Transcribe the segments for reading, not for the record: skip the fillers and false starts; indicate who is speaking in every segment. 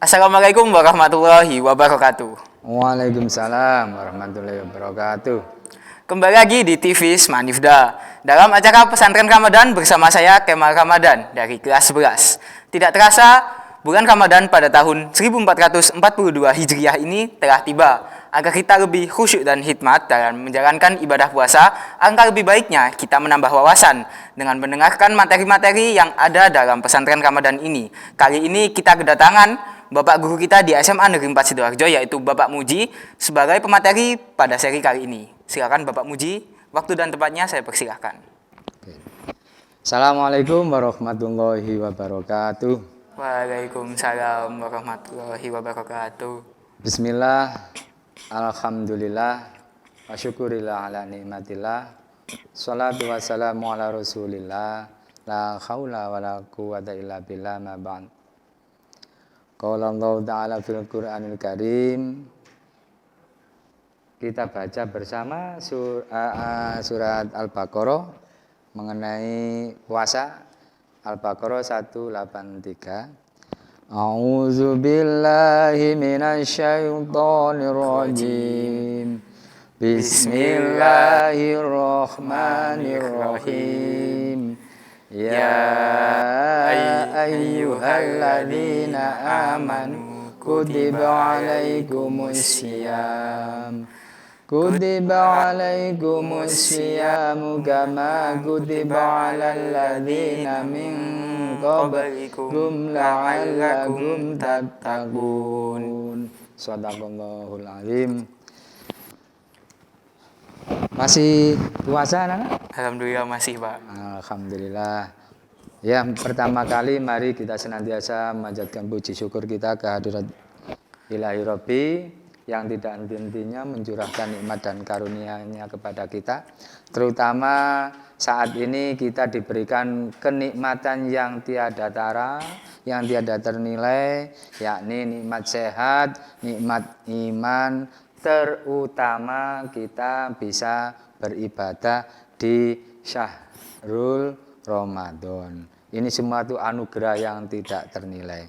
Speaker 1: Assalamualaikum warahmatullahi wabarakatuh.
Speaker 2: Waalaikumsalam warahmatullahi wabarakatuh.
Speaker 1: Kembali lagi di TV Smanifda dalam acara Pesantren Ramadan bersama saya Kemal Ramadan dari kelas 11. Tidak terasa, bulan Ramadan pada tahun 1442 Hijriah ini telah tiba. Agar kita lebih khusyuk dan hikmat dalam menjalankan ibadah puasa, angka lebih baiknya kita menambah wawasan dengan mendengarkan materi-materi yang ada dalam Pesantren Ramadan ini. Kali ini kita kedatangan Bapak guru kita di SMA Negeri 4 Sidoarjo, yaitu Bapak Muji, sebagai pemateri pada seri kali ini. Silakan Bapak Muji, waktu dan tempatnya saya persilahkan.
Speaker 2: Assalamualaikum warahmatullahi wabarakatuh.
Speaker 1: Waalaikumsalam warahmatullahi wabarakatuh.
Speaker 2: Bismillah, alhamdulillah, wa syukurillah ala nikmatillah, salatu wassalamu ala rasulillah, la khawla wa la quwata illa billah ma ba'd. Qala Allah Ta'ala fil Qur'anil Karim. Kita baca bersama surat Al-Baqarah mengenai puasa. Al-Baqarah 183. A'udzu billahi minasyaitonir rajim. Bismillahirrahmanirrahim. Ya ayyuhalladzina amanu kutiba alaikumussyiyam kama kutiba alal ladzina min qablikum la'allakum tattaqun. Shadaqallahul azim. Masih puasa anak?
Speaker 1: Alhamdulillah masih, Pak.
Speaker 2: Alhamdulillah. Ya, pertama kali mari kita senantiasa memanjatkan puji syukur kita kehadirat Ilahi Rabbi yang tidak henti-hentinya mencurahkan nikmat dan karunia-Nya kepada kita. Terutama saat ini kita diberikan kenikmatan yang tiada tara, yang tiada ternilai, yakni nikmat sehat, nikmat iman, terutama kita bisa beribadah di Syahrul Ramadan. Ini semua itu anugerah yang tidak ternilai.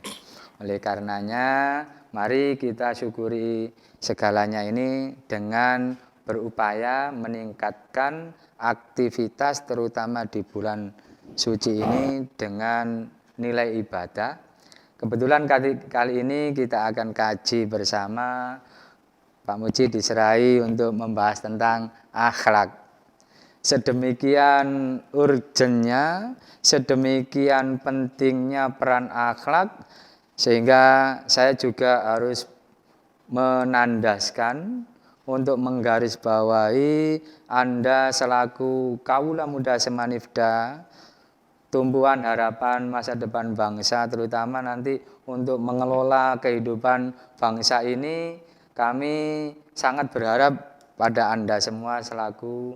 Speaker 2: Oleh karenanya, mari kita syukuri segalanya ini dengan berupaya meningkatkan aktivitas terutama di bulan suci ini dengan nilai ibadah. Kebetulan kali ini kita akan kaji bersama. Pak Muji diserahi untuk membahas tentang akhlak. Sedemikian urgennya, sedemikian pentingnya peran akhlak, sehingga saya juga harus menandaskan untuk menggarisbawahi Anda selaku kaula muda Semanifda, tumpuan harapan masa depan bangsa, terutama nanti untuk mengelola kehidupan bangsa ini. Kami sangat berharap pada Anda semua selaku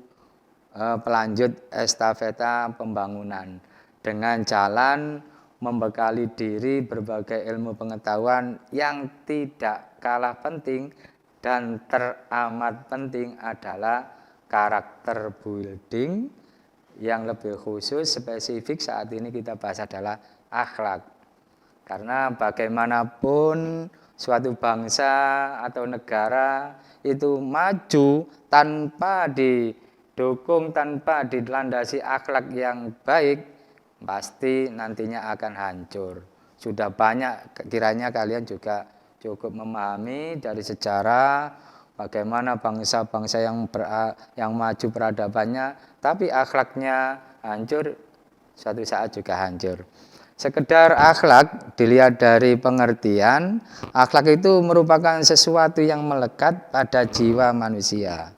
Speaker 2: pelanjut estafeta pembangunan dengan jalan membekali diri berbagai ilmu pengetahuan yang tidak kalah penting dan teramat penting adalah karakter building yang lebih khusus spesifik saat ini kita bahas adalah akhlak. Karena bagaimanapun suatu bangsa atau negara itu maju tanpa didukung, tanpa dilandasi akhlak yang baik, pasti nantinya akan hancur. Sudah banyak kiranya kalian juga cukup memahami dari sejarah bagaimana bangsa-bangsa yang maju peradabannya, tapi akhlaknya hancur, suatu saat juga hancur. Sekedar akhlak dilihat dari pengertian, akhlak itu merupakan sesuatu yang melekat pada jiwa manusia,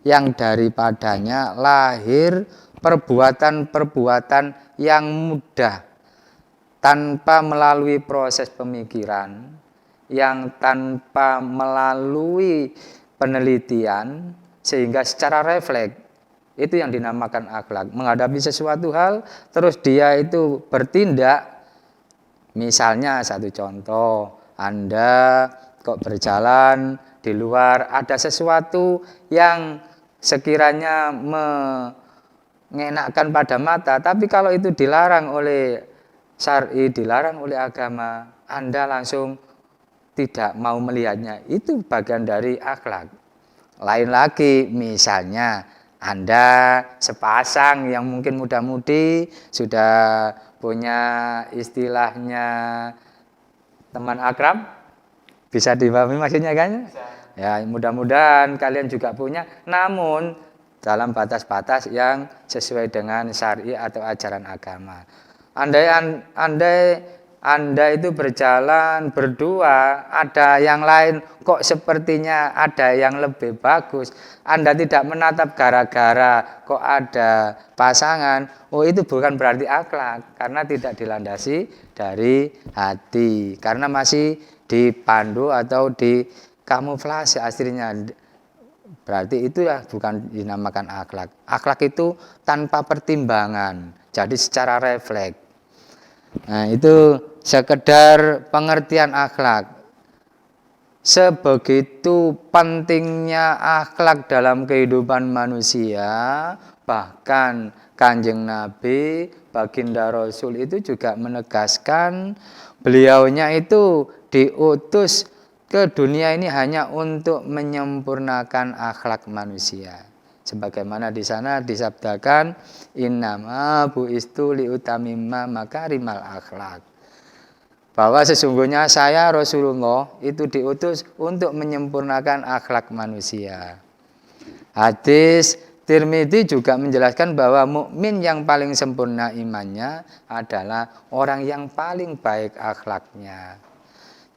Speaker 2: yang daripadanya lahir perbuatan-perbuatan yang mudah tanpa melalui proses pemikiran, yang tanpa melalui penelitian, sehingga secara refleks. Itu yang dinamakan akhlak. Menghadapi sesuatu hal, terus dia itu bertindak. Misalnya satu contoh, Anda kok berjalan di luar, ada sesuatu yang sekiranya mengenakkan pada mata, tapi kalau itu dilarang oleh syar'i, dilarang oleh agama, Anda langsung tidak mau melihatnya, itu bagian dari akhlak. Lain lagi, misalnya Anda sepasang yang mungkin muda-mudi sudah punya istilahnya teman akrab, bisa dipahami maksudnya kan? Ya, mudah-mudahan kalian juga punya, namun dalam batas-batas yang sesuai dengan syar'i atau ajaran agama. Andai Anda itu berjalan berdua, ada yang lain kok sepertinya ada yang lebih bagus. Anda tidak menatap gara-gara kok ada pasangan. Oh, itu bukan berarti akhlak, karena tidak dilandasi dari hati, karena masih dipandu atau dikamuflase aslinya. Berarti itu ya bukan dinamakan akhlak. Akhlak itu tanpa pertimbangan, jadi secara refleks. Nah, itu sekedar pengertian akhlak. Sebegitu pentingnya akhlak dalam kehidupan manusia, bahkan Kanjeng Nabi, Baginda Rasul itu juga menegaskan beliaunya itu diutus ke dunia ini hanya untuk menyempurnakan akhlak manusia. Sebagaimana di sana disabdakan, innama buistu liutamimma makarimal akhlak. Bahwa sesungguhnya saya Rasulullah itu diutus untuk menyempurnakan akhlak manusia. Hadis Tirmidzi juga menjelaskan bahwa mukmin yang paling sempurna imannya adalah orang yang paling baik akhlaknya.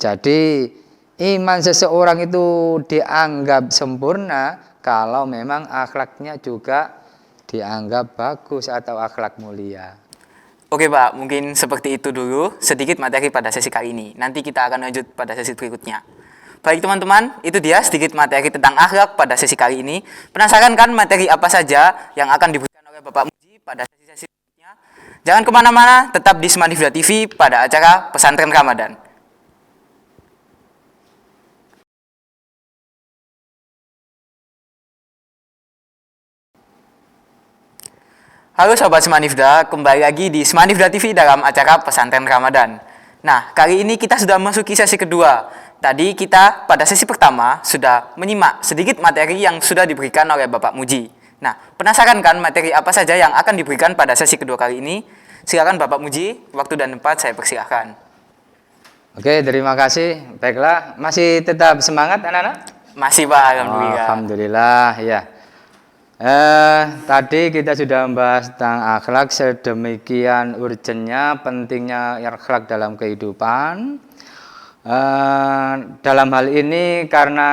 Speaker 2: Jadi iman seseorang itu dianggap sempurna kalau memang akhlaknya juga dianggap bagus atau akhlak mulia.
Speaker 1: Oke Pak, mungkin seperti itu dulu sedikit materi pada sesi kali ini. Nanti kita akan lanjut pada sesi berikutnya. Baik teman-teman, itu dia sedikit materi tentang akhlak pada sesi kali ini. Penasaran kan materi apa saja yang akan diberikan oleh Bapak Muji pada sesi-sesi berikutnya? Jangan kemana-mana, tetap di Semanifda TV pada acara Pesantren Ramadan. Halo Sobat Semanifda, kembali lagi di Semanifda TV dalam acara Pesantren Ramadan. Nah, kali ini kita sudah memasuki sesi kedua. Tadi kita pada sesi pertama sudah menyimak sedikit materi yang sudah diberikan oleh Bapak Muji. Nah, penasaran kan materi apa saja yang akan diberikan pada sesi kedua kali ini? Silakan Bapak Muji, waktu dan tempat saya persilahkan.
Speaker 2: Oke, terima kasih. Baiklah, masih tetap semangat anak-anak?
Speaker 1: Masih Pak, Alhamdulillah.
Speaker 2: Alhamdulillah, ya. Tadi kita sudah membahas tentang akhlak, sedemikian urgennya, pentingnya akhlak dalam kehidupan. Dalam hal ini karena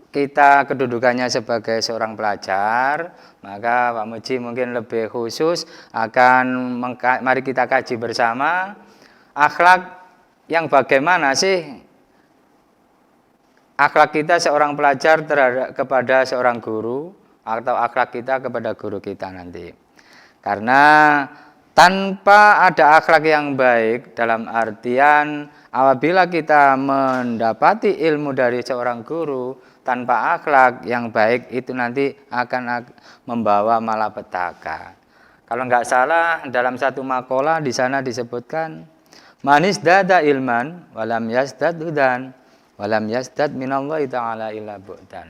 Speaker 2: kita kedudukannya sebagai seorang pelajar, maka Pak Muji mungkin lebih khusus akan mari kita kaji bersama akhlak yang bagaimana sih akhlak kita seorang pelajar kepada seorang guru, atau akhlak kita kepada guru kita nanti. Karena tanpa ada akhlak yang baik, dalam artian apabila kita mendapati ilmu dari seorang guru tanpa akhlak yang baik, itu nanti akan membawa malapetaka. Kalau nggak salah dalam satu makalah di sana disebutkan manis dada ilman walam yasdad hudan walam yasdad minallahi ta'ala illa bu'dan.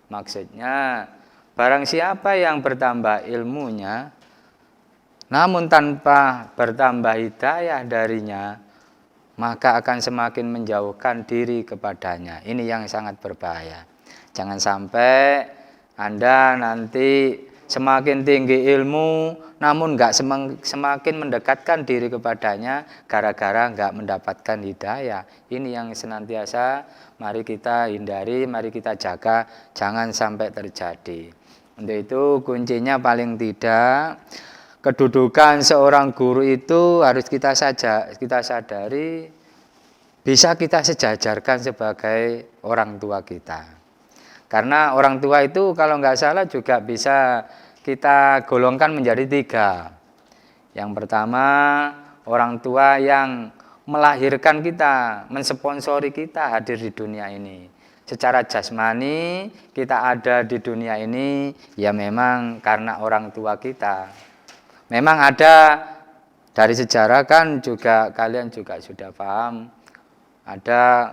Speaker 2: Maksudnya barang siapa yang bertambah ilmunya, namun tanpa bertambah hidayah darinya, maka akan semakin menjauhkan diri kepadanya. Ini yang sangat berbahaya. Jangan sampai Anda nanti semakin tinggi ilmu, namun nggak semakin mendekatkan diri kepadanya, gara-gara nggak mendapatkan hidayah. Ini yang senantiasa mari kita hindari, mari kita jaga, jangan sampai terjadi. Untuk itu kuncinya paling tidak kedudukan seorang guru itu harus kita sadari bisa kita sejajarkan sebagai orang tua kita. Karena orang tua itu kalau nggak salah juga bisa kita golongkan menjadi 3. Yang pertama orang tua yang melahirkan kita, mensponsori kita hadir di dunia ini. Secara jasmani kita ada di dunia ini ya memang karena orang tua kita. Memang ada dari sejarah kan juga kalian juga sudah paham. Ada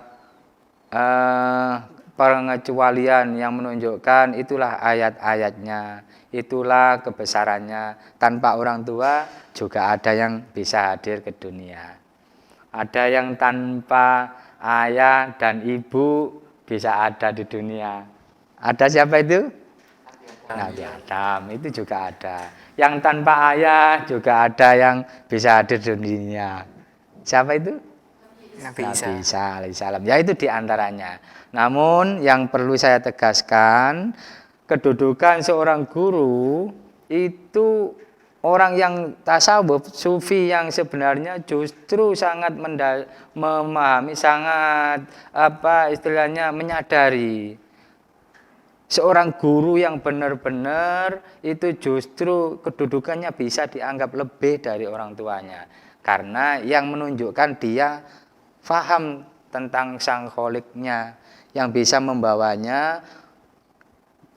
Speaker 2: pengecualian yang menunjukkan itulah ayat-ayatnya, itulah kebesarannya. Tanpa orang tua juga ada yang bisa hadir ke dunia. Ada yang tanpa ayah dan ibu bisa ada di dunia. Ada siapa itu? Nabi Adam, itu juga ada. Yang tanpa ayah juga ada yang bisa hadir di dunia. Siapa itu?
Speaker 1: Nabi
Speaker 2: Nabi
Speaker 1: Isa.
Speaker 2: Isa alaihissalam. Ya, itu diantaranya. Namun yang perlu saya tegaskan, kedudukan seorang guru itu orang yang tasawuf, sufi yang sebenarnya justru sangat memahami, sangat istilahnya menyadari. Seorang guru yang benar-benar itu justru kedudukannya bisa dianggap lebih dari orang tuanya. Karena yang menunjukkan dia faham tentang sang kholiknya, yang bisa membawanya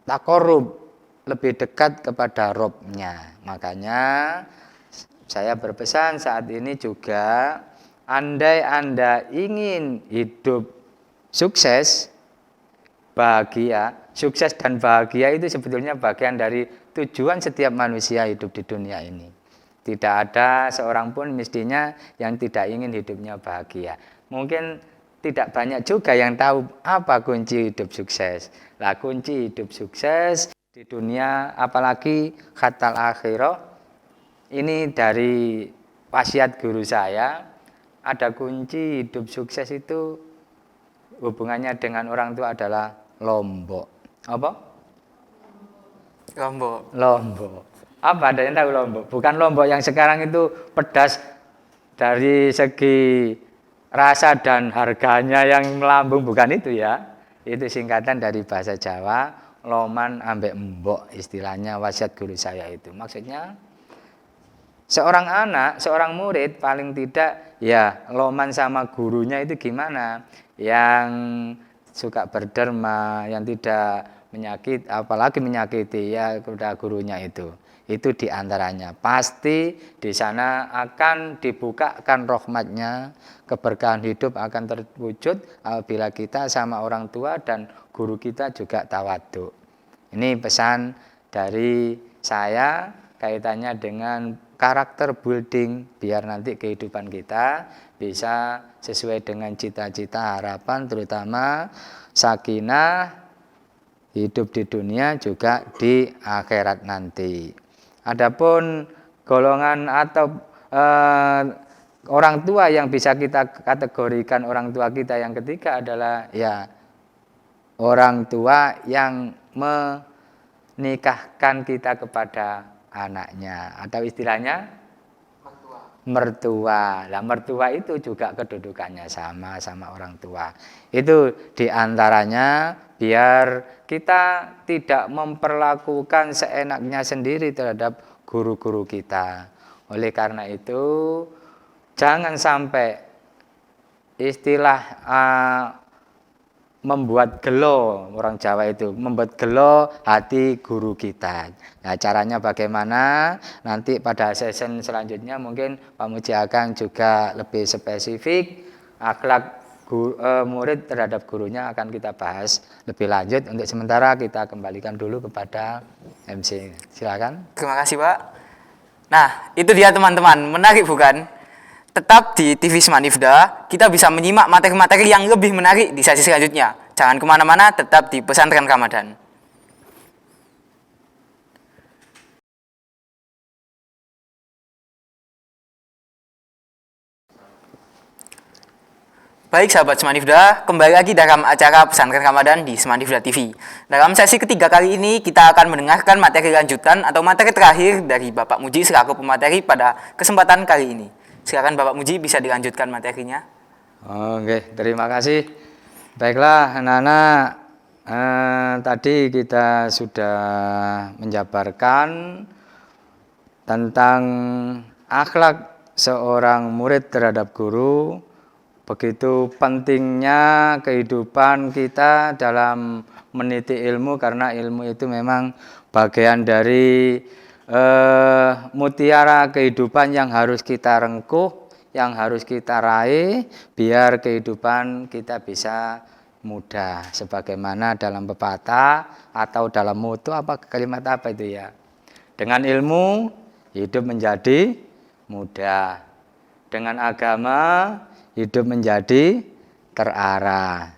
Speaker 2: takorub, lebih dekat kepada Robnya. Makanya saya berpesan saat ini juga, andai Anda ingin hidup sukses, bahagia, sukses dan bahagia itu sebetulnya bagian dari tujuan setiap manusia hidup di dunia ini. Tidak ada seorang pun mestinya yang tidak ingin hidupnya bahagia. Mungkin tidak banyak juga yang tahu apa kunci hidup sukses. Lah, kunci hidup sukses di dunia, apalagi khatal akhirah, ini dari wasiat guru saya, ada kunci hidup sukses itu hubungannya dengan orang tua adalah lombok. Apa?
Speaker 1: Lombok.
Speaker 2: Lombok. Apa, ada yang tahu lombok? Bukan lombok yang sekarang itu pedas dari segi rasa dan harganya yang melambung, bukan itu ya. Itu singkatan dari bahasa Jawa, loman ambek mbok, istilahnya wasiat guru saya itu. Maksudnya seorang anak, seorang murid paling tidak ya loman sama gurunya itu gimana? Yang suka berderma, yang tidak menyakiti, apalagi menyakiti ya kepada gurunya itu. Itu diantaranya. Pasti di sana akan dibukakan rahmatnya, keberkahan hidup akan terwujud apabila kita sama orang tua dan guru kita juga tawadhu. Ini pesan dari saya kaitannya dengan karakter building, biar nanti kehidupan kita bisa sesuai dengan cita-cita harapan, terutama sakinah hidup di dunia juga di akhirat nanti. Adapun golongan atau orang tua yang bisa kita kategorikan orang tua kita yang ketiga adalah ya orang tua yang menikahkan kita kepada anaknya, atau istilahnya mertua. Lah, mertua itu juga kedudukannya sama orang tua. Itu diantaranya biar kita tidak memperlakukan seenaknya sendiri terhadap guru-guru kita. Oleh karena itu, jangan sampai istilah membuat gelo, orang Jawa itu membuat gelo hati guru kita. Nah, caranya bagaimana? Nanti pada sesi selanjutnya mungkin Pak Muji akan juga lebih spesifik akhlak murid terhadap gurunya akan kita bahas lebih lanjut. Untuk sementara kita kembalikan dulu kepada MC. Silakan.
Speaker 1: Terima kasih, Pak. Nah, itu dia teman-teman. Menarik bukan? Tetap di TV Smanifda, kita bisa menyimak materi-materi yang lebih menarik di sesi selanjutnya. Jangan kemana-mana, tetap di Pesantren Ramadan. Baik sahabat Smanifda, kembali lagi dalam acara Pesantren Ramadan di Smanifda TV. Dalam sesi ketiga kali ini, kita akan mendengarkan materi lanjutan atau materi terakhir dari Bapak Muji selaku pemateri pada kesempatan kali ini. Silakan Bapak Muji, bisa dilanjutkan materinya.
Speaker 2: Oke, terima kasih. Baiklah anak-anak, tadi kita sudah menjabarkan tentang akhlak seorang murid terhadap guru. Begitu pentingnya kehidupan kita dalam meniti ilmu, karena ilmu itu memang bagian dari mutiara kehidupan yang harus kita rengkuh, yang harus kita raih, biar kehidupan kita bisa mudah. Sebagaimana dalam pepatah atau dalam moto apa kalimat apa itu ya. Dengan ilmu hidup menjadi mudah. Dengan agama hidup menjadi terarah.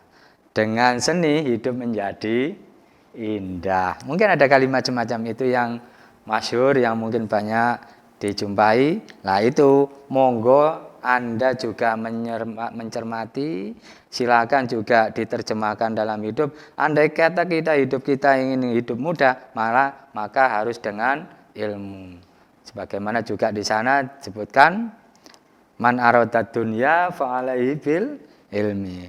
Speaker 2: Dengan seni hidup menjadi indah. Mungkin ada kalimat semacam itu yang masyhur yang mungkin banyak dijumpai. Nah itu monggo Anda juga mencermati, silakan juga diterjemahkan dalam hidup. Andai kata hidup kita ingin hidup mudah, maka harus dengan ilmu. Sebagaimana juga di sana disebutkan, man aradad dunya fa'alaihi bil ilmi.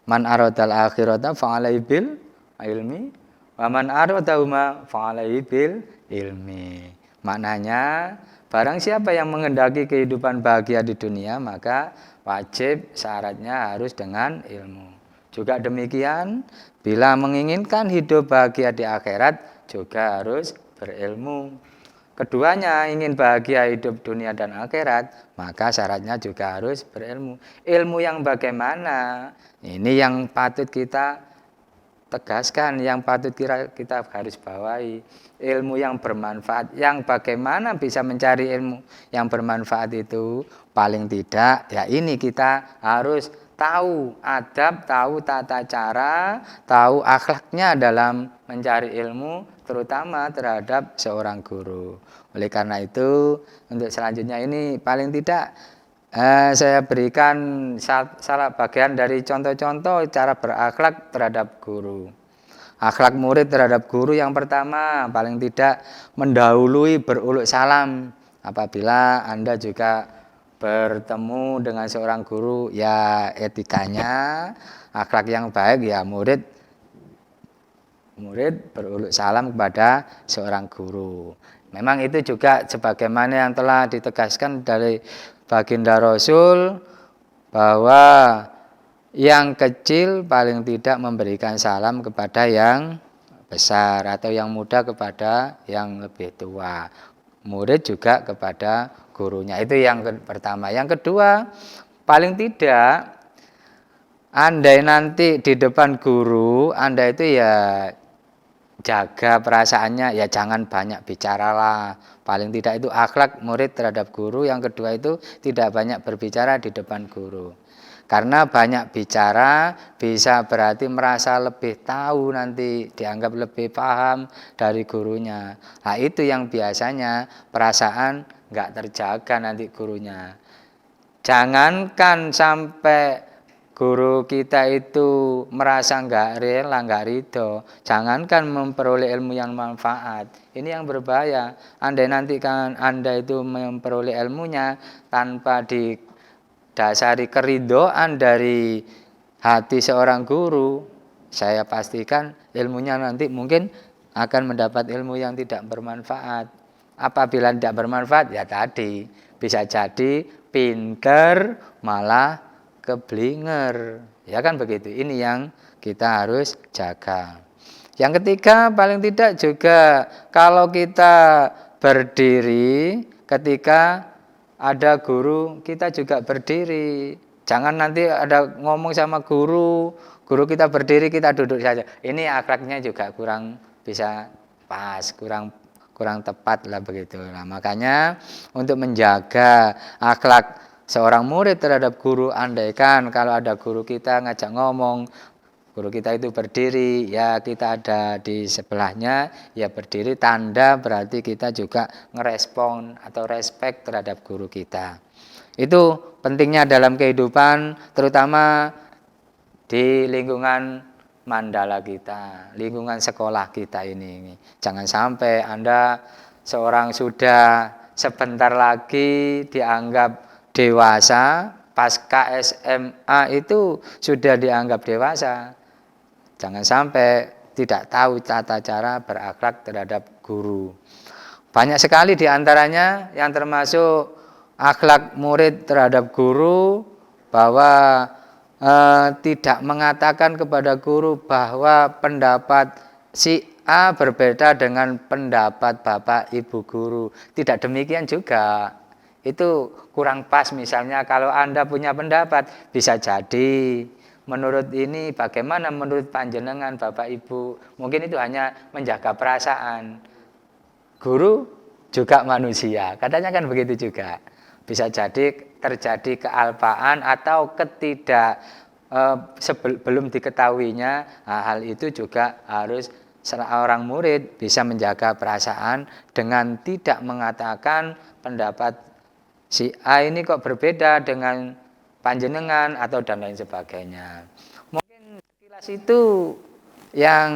Speaker 2: Man aradal akhirata fa'alaihi bil ilmi. Wa man aradahuma fa'alaihi bil ilmi. Maknanya, barang siapa yang menghendaki kehidupan bahagia di dunia, maka wajib syaratnya harus dengan ilmu. Juga demikian, bila menginginkan hidup bahagia di akhirat, juga harus berilmu. Keduanya ingin bahagia hidup dunia dan akhirat, maka syaratnya juga harus berilmu. Ilmu yang bagaimana? Ini yang patut kita tegaskan, yang patut kita garis bawahi. Ilmu yang bermanfaat, yang bagaimana bisa mencari ilmu yang bermanfaat itu, paling tidak ya ini kita harus tahu adab, tahu tata cara, tahu akhlaknya dalam mencari ilmu, terutama terhadap seorang guru. Oleh karena itu, untuk selanjutnya ini paling tidak saya berikan salah bagian dari contoh-contoh cara berakhlak terhadap guru. Akhlak murid terhadap guru yang pertama, paling tidak mendahului beruluk salam. Apabila Anda juga bertemu dengan seorang guru, ya etikanya, akhlak yang baik, ya murid beruluk salam kepada seorang guru. Memang itu juga sebagaimana yang telah ditegaskan dari baginda Rasul, bahwa yang kecil paling tidak memberikan salam kepada yang besar, atau yang muda kepada yang lebih tua, murid juga kepada gurunya. Itu yang pertama. Yang kedua, paling tidak andai nanti di depan guru, Anda itu ya jaga perasaannya, ya jangan banyak bicaralah. Paling tidak itu akhlak murid terhadap guru. Yang kedua itu tidak banyak berbicara di depan guru. Karena banyak bicara bisa berarti merasa lebih tahu, nanti dianggap lebih paham dari gurunya. Nah itu yang biasanya perasaan nggak terjaga nanti gurunya. Jangankan sampai guru kita itu merasa nggak rela, nggak ridho. Jangankan memperoleh ilmu yang manfaat. Ini yang berbahaya. Andai nanti kan Anda itu memperoleh ilmunya tanpa dasari keridhaan dari hati seorang guru, saya pastikan ilmunya nanti mungkin akan mendapat ilmu yang tidak bermanfaat. Apabila tidak bermanfaat, ya tadi bisa jadi pinter malah keblinger, ya kan begitu. Ini yang kita harus jaga. Yang ketiga, paling tidak juga kalau kita berdiri ketika ada guru, kita juga berdiri. Jangan nanti ada ngomong sama guru kita berdiri, kita duduk saja. Ini akhlaknya juga kurang bisa pas, kurang tepat lah begitu. Nah, makanya untuk menjaga akhlak seorang murid terhadap guru, andaikan kalau ada guru kita ngajak ngomong, guru kita itu berdiri, ya kita ada di sebelahnya, ya berdiri, tanda berarti kita juga ngerespon atau respect terhadap guru kita. Itu pentingnya dalam kehidupan, terutama di lingkungan mandala kita, lingkungan sekolah kita ini. Jangan sampai Anda seorang sudah sebentar lagi dianggap dewasa, pasca SMA itu sudah dianggap dewasa. Jangan sampai tidak tahu tata cara berakhlak terhadap guru. Banyak sekali diantaranya yang termasuk akhlak murid terhadap guru, bahwa tidak mengatakan kepada guru bahwa pendapat si A berbeda dengan pendapat bapak ibu guru. Tidak demikian juga. Itu kurang pas. Misalnya kalau Anda punya pendapat, bisa jadi menurut ini bagaimana menurut panjenengan Bapak Ibu? Mungkin itu hanya menjaga perasaan. Guru juga manusia, katanya kan begitu juga. Bisa jadi terjadi kealpaan atau belum diketahuinya. Nah, hal itu juga harus seorang murid bisa menjaga perasaan dengan tidak mengatakan pendapat si A ini kok berbeda dengan panjenengan atau dan lain sebagainya. Mungkin sekilas itu yang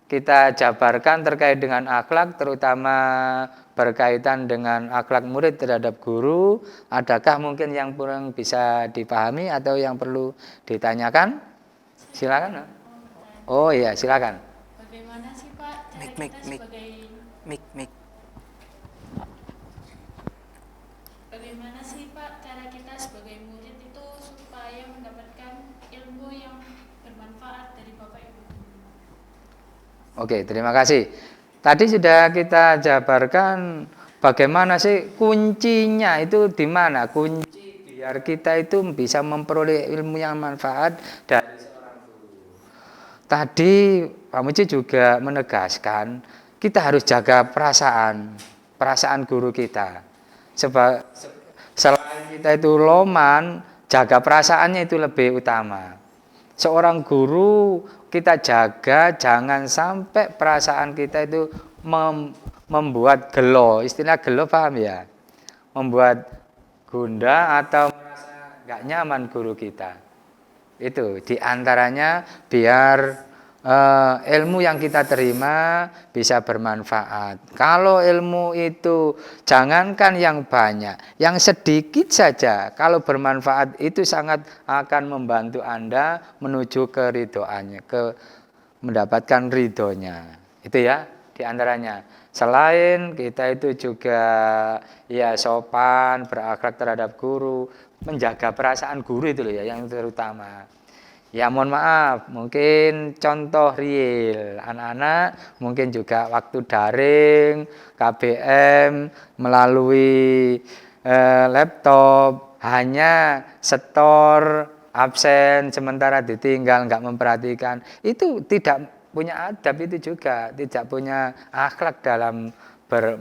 Speaker 2: kita jabarkan terkait dengan akhlak, terutama berkaitan dengan akhlak murid terhadap guru. Adakah mungkin yang kurang bisa dipahami atau yang perlu ditanyakan? Silakan. Oh iya, silakan.
Speaker 3: Bagaimana sih Pak cara
Speaker 1: Mik,
Speaker 3: kita
Speaker 1: mik.
Speaker 3: sebagai
Speaker 1: Mik.
Speaker 3: bagaimana sih Pak cara kita sebagai murid itu supaya mendapatkan ilmu yang bermanfaat dari Bapak Ibu?
Speaker 2: Oke, terima kasih. Tadi sudah kita jabarkan bagaimana sih kuncinya itu di mana? Kunci biar kita itu bisa memperoleh ilmu yang manfaat dari seorang guru. Tadi Pak Muji juga menegaskan kita harus jaga perasaan guru kita. Selain kita itu loman, jaga perasaannya itu lebih utama. Seorang guru kita jaga jangan sampai perasaan kita itu membuat gelo. Istilah gelo paham ya? Membuat gundah atau merasa nggak nyaman guru kita. Itu diantaranya biar ilmu yang kita terima bisa bermanfaat. Kalau ilmu itu jangankan yang banyak, yang sedikit saja kalau bermanfaat itu sangat akan membantu Anda menuju keridhoannya, mendapatkan ridhonya. Itu ya diantaranya. Selain kita itu juga ya sopan, berakhlak terhadap guru, menjaga perasaan guru itu loh ya yang terutama. Ya mohon maaf, mungkin contoh real anak-anak mungkin juga waktu daring, KBM melalui laptop hanya setor absen sementara ditinggal nggak memperhatikan, itu tidak punya adab, itu juga tidak punya akhlak dalam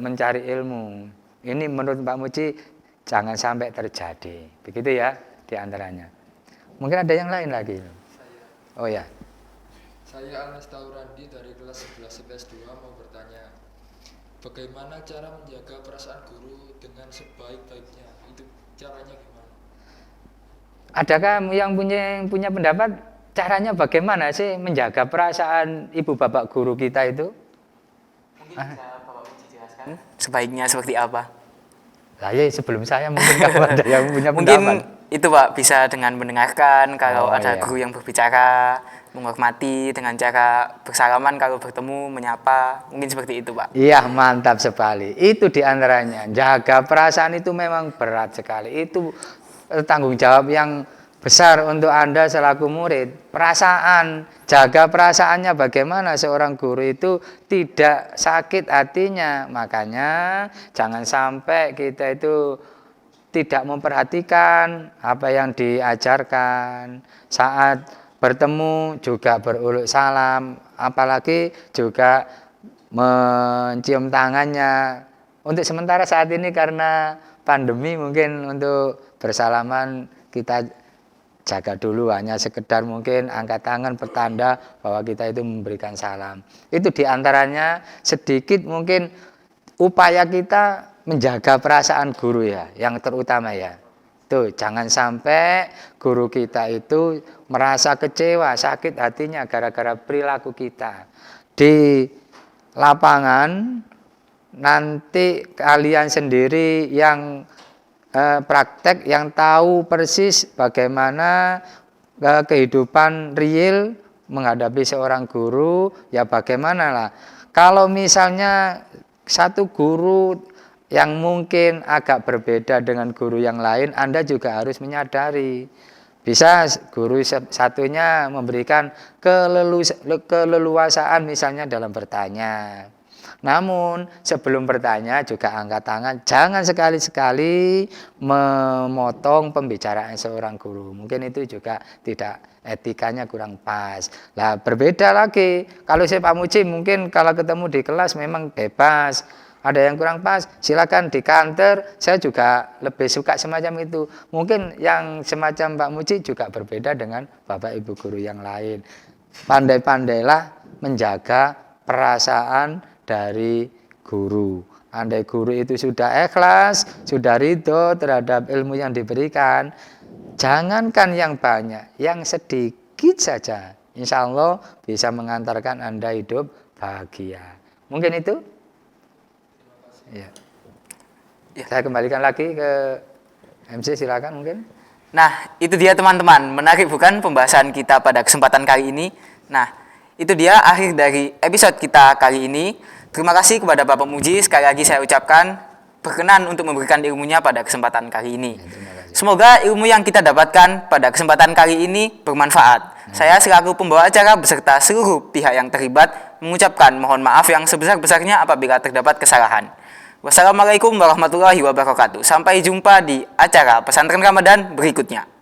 Speaker 2: mencari ilmu. Ini menurut Pak Muji jangan sampai terjadi, begitu ya diantaranya. Mungkin ada yang lain lagi. Oh ya.
Speaker 4: Saya Anas Taurandi dari kelas 11 IPS 2 mau bertanya, bagaimana cara menjaga perasaan guru dengan sebaik-baiknya? Itu caranya gimana?
Speaker 2: Adakah yang punya pendapat caranya bagaimana sih menjaga perasaan ibu bapak guru kita itu?
Speaker 1: Mungkin bisa Bapak Uji jelaskan sebaiknya seperti apa?
Speaker 2: Lah ya sebelum saya mungkin kamu ada yang punya
Speaker 1: Mungkin
Speaker 2: pendapat.
Speaker 1: itu Pak bisa dengan mendengarkan kalau
Speaker 2: Oh,
Speaker 1: ada
Speaker 2: iya.
Speaker 1: guru yang berbicara, menghormati dengan cara bersalaman kalau bertemu, menyapa, mungkin seperti itu Pak.
Speaker 2: Iya mantap sekali. Itu diantaranya. Jaga perasaan itu memang berat sekali. Itu tanggung jawab yang besar untuk Anda selaku murid. Perasaan, jaga perasaannya bagaimana seorang guru itu tidak sakit hatinya. Makanya jangan sampai kita itu tidak memperhatikan apa yang diajarkan. Saat bertemu juga beruluk salam, apalagi juga mencium tangannya. Untuk sementara saat ini karena pandemi mungkin untuk bersalaman kita jaga dulu, hanya sekedar mungkin angkat tangan pertanda bahwa kita itu memberikan salam. Itu diantaranya sedikit mungkin upaya kita menjaga perasaan guru ya, yang terutama ya. Tuh, jangan sampai guru kita itu merasa kecewa, sakit hatinya gara-gara perilaku kita. Di lapangan nanti kalian sendiri yang praktek, yang tahu persis bagaimana kehidupan real menghadapi seorang guru, ya bagaimana lah. Kalau misalnya satu guru yang mungkin agak berbeda dengan guru yang lain, Anda juga harus menyadari. Bisa guru satunya memberikan keleluasaan misalnya dalam bertanya, Namun sebelum bertanya juga angkat tangan, jangan sekali-sekali memotong pembicaraan seorang guru. Mungkin itu juga tidak, etikanya kurang pas. Lah berbeda lagi, kalau saya Pak Muji mungkin kalau ketemu di kelas memang bebas. Ada yang kurang pas, silakan di kantor. Saya juga lebih suka semacam itu. Mungkin yang semacam Pak Muji juga berbeda dengan Bapak Ibu guru yang lain. Pandai-pandailah menjaga perasaan dari guru. Andai guru itu sudah ikhlas, sudah ridho terhadap ilmu yang diberikan, jangankan yang banyak, yang sedikit saja, insya Allah bisa mengantarkan Anda hidup bahagia. Mungkin itu. Ya. Saya kembalikan lagi ke MC, silakan mungkin.
Speaker 1: Nah, itu dia teman-teman, menarik bukan pembahasan kita pada kesempatan kali ini. Nah, itu dia akhir dari episode kita kali ini. Terima kasih kepada Bapak Muji, sekali lagi saya ucapkan berkenan untuk memberikan ilmunya pada kesempatan kali ini. Semoga ilmu yang kita dapatkan pada kesempatan kali ini bermanfaat. Saya selaku pembawa acara beserta seluruh pihak yang terlibat mengucapkan mohon maaf yang sebesar-besarnya apabila terdapat kesalahan. Wassalamualaikum warahmatullahi wabarakatuh. Sampai jumpa di acara Pesantren Ramadan berikutnya.